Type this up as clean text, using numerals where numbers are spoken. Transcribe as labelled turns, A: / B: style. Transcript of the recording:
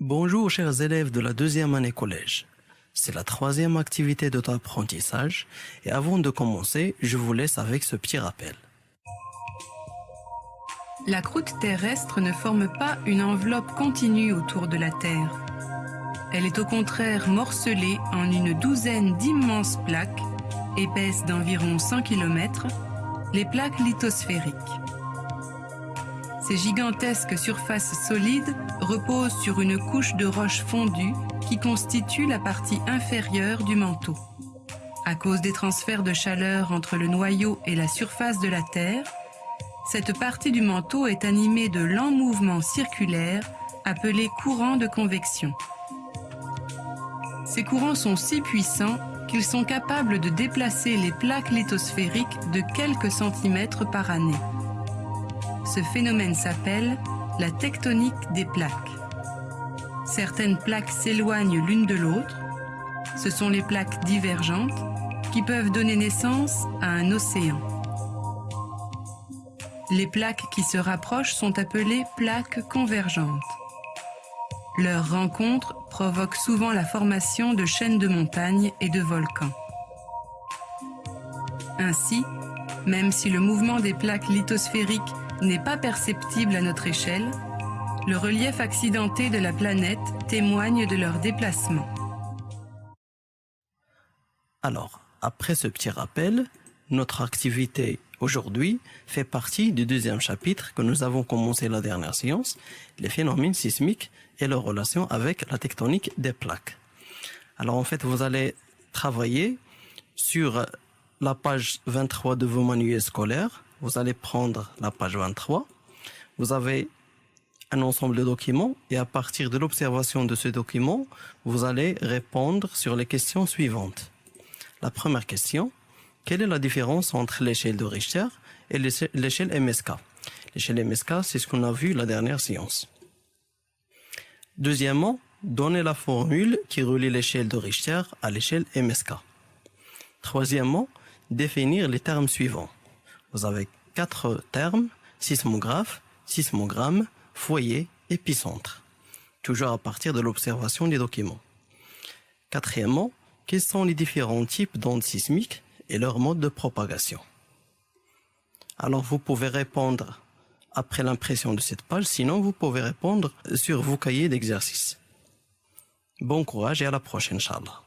A: Bonjour chers élèves de la deuxième année collège. C'est la troisième activité de ton apprentissage et avant de commencer, je vous laisse avec ce petit rappel.
B: La croûte terrestre ne forme pas une enveloppe continue autour de la Terre. Elle est au contraire morcelée en une douzaine d'immenses plaques, épaisses d'environ 100 km, les plaques lithosphériques. Ces gigantesques surfaces solides reposent sur une couche de roches fondues qui constitue la partie inférieure du manteau. À cause des transferts de chaleur entre le noyau et la surface de la Terre, cette partie du manteau est animée de lents mouvements circulaires appelés courants de convection. Ces courants sont si puissants qu'ils sont capables de déplacer les plaques lithosphériques de quelques centimètres par année. Ce phénomène s'appelle la tectonique des plaques. Certaines plaques s'éloignent l'une de l'autre. Ce sont les plaques divergentes qui peuvent donner naissance à un océan. Les plaques qui se rapprochent sont appelées plaques convergentes. Leur rencontre provoque souvent la formation de chaînes de montagnes et de volcans. Ainsi, même si le mouvement des plaques lithosphériques n'est pas perceptible à notre échelle, le relief accidenté de la planète témoigne de leur déplacement.
A: Alors, après ce petit rappel, notre activité aujourd'hui fait partie du deuxième chapitre que nous avons commencé la dernière séance, les phénomènes sismiques et leur relation avec la tectonique des plaques. Alors en fait, vous allez travailler sur la page 23 de vos manuels scolaires. Vous allez prendre la page 23. Vous avez un ensemble de documents et à partir de l'observation de ce document, vous allez répondre sur les questions suivantes. La première question: quelle est la différence entre l'échelle de Richter et l'échelle MSK? L'échelle MSK, c'est ce qu'on a vu la dernière séance. Deuxièmement, donnez la formule qui relie l'échelle de Richter à l'échelle MSK. Troisièmement, définir les termes suivants. Vous avez 4 termes: sismographe, sismogramme, foyer, épicentre. Toujours à partir de l'observation des documents. Quatrièmement, quels sont les différents types d'ondes sismiques et leur mode de propagation? Alors vous pouvez répondre après l'impression de cette page, sinon vous pouvez répondre sur vos cahiers d'exercice. Bon courage et à la prochaine, Inch'Allah.